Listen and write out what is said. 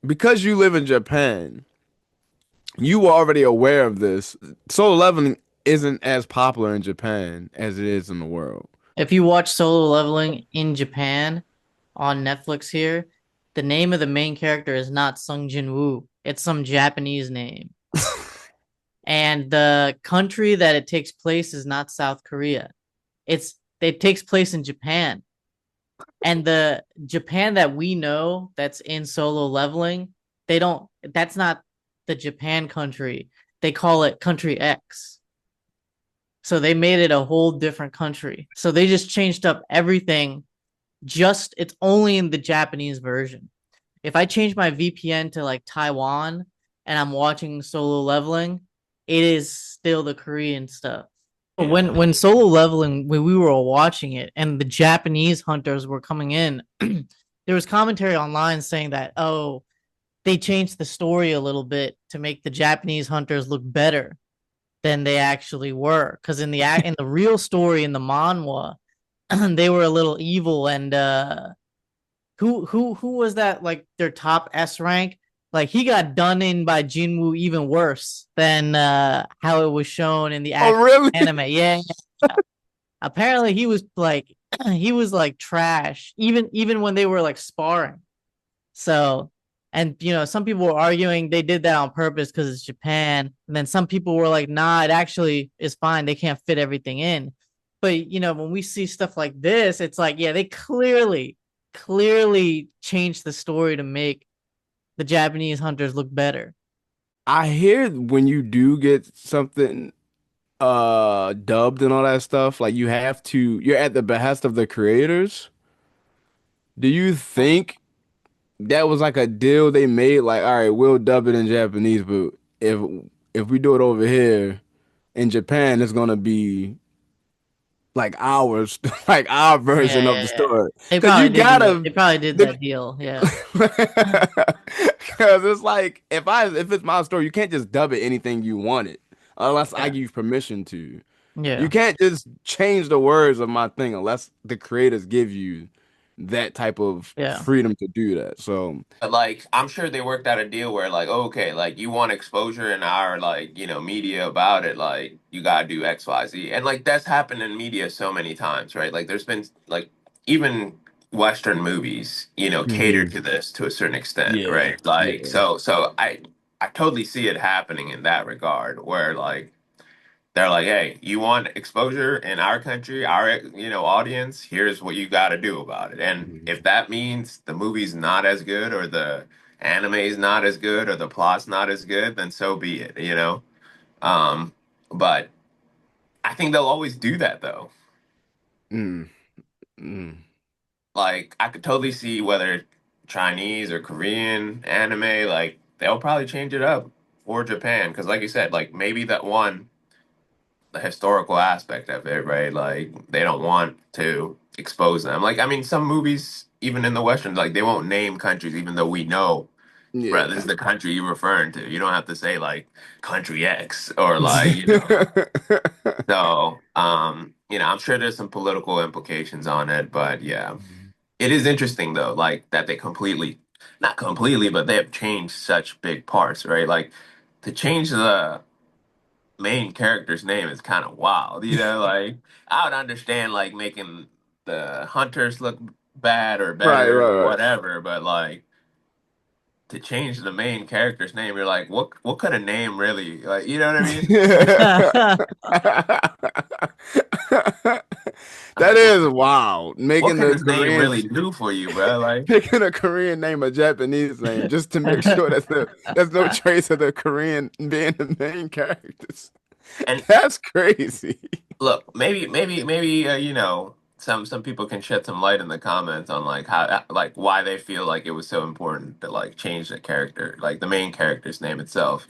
because you live in Japan, you were already aware of this. Solo Leveling isn't as popular in Japan as it is in the world. If you watch Solo Leveling in Japan on Netflix here, the name of the main character is not Sung Jin Woo. It's some Japanese name. And the country that it takes place is not South Korea. It takes place in Japan. And the Japan that we know that's in Solo Leveling, they don't that's not the Japan country. They call it country X. So they made it a whole different country. So they just changed up everything. Just it's only in the Japanese version. If I change my VPN to like Taiwan and I'm watching Solo Leveling, it is still the Korean stuff. Yeah. When Solo Leveling, when we were watching it and the Japanese hunters were coming in, there was commentary online saying that, oh, they changed the story a little bit to make the Japanese hunters look better than they actually were. Because in the real story in the manhwa, they were a little evil. And who was that, like their top S rank? Like he got done in by Jinwoo even worse than how it was shown in the Oh, actual really? anime. Yeah, apparently he was like he was like trash even when they were like sparring. So, and some people were arguing they did that on purpose because it's Japan, and then some people were like, nah, it actually is fine, they can't fit everything in. But when we see stuff like this, it's like, yeah, they clearly changed the story to make the Japanese hunters look better. I hear when you do get something dubbed and all that stuff, like you're at the behest of the creators. Do you think that was like a deal they made? Like, all right, we'll dub it in Japanese, but if we do it over here in Japan, it's gonna be like ours, like our Yeah, version of yeah, the yeah. story. They Because probably you did do that. gotta, They probably did the, that deal. Yeah. because it's like if it's my story, you can't just dub it anything you want it unless I Yeah. give you permission to. You Yeah. can't just change the words of my thing unless the creators give you that type of Yeah. freedom to do that. So, But like, I'm sure they worked out a deal where like, okay, like you want exposure in our like, media about it, like you gotta do X, Y, Z. And like that's happened in media so many times, right? Like there's been like even Western movies, cater mhm. to this to a certain extent, Yeah, right? Like yeah. so I totally see it happening in that regard where like they're like, hey, you want exposure in our country, our audience? Here's what you got to do about it. And Mhm. if that means the movie's not as good, or the anime is not as good, or the plot's not as good, then so be it. Um, but I think they'll always do that though. Mm, mm. Like I could totally see whether Chinese or Korean anime, like they'll probably change it up for Japan because, like you said, like maybe that one the historical aspect of it, right? Like they don't want to expose them. Like I mean, some movies, even in the westerns, like they won't name countries, even though we know, bro, this Yeah. is the country you're referring to. You don't have to say like country X or like. So, I'm sure there's some political implications on it, but yeah, it is interesting though, like that they completely, not completely, but they have changed such big parts, right? Like to change the main character's name is kind of wild. Like I would understand like making the hunters look bad or Right, better or right, whatever, but like to change the main character's name, you're like, what could a name really like? You know what I mean? right. I'm That like, is wild. what Making can the this name Koreans really do for you, bro? Like, picking a Korean name a Japanese name just to make sure that there's no trace of the Korean being the main characters. and That's crazy. look, maybe some people can shed some light in the comments on like how like why they feel like it was so important to like change the character, like the main character's name itself.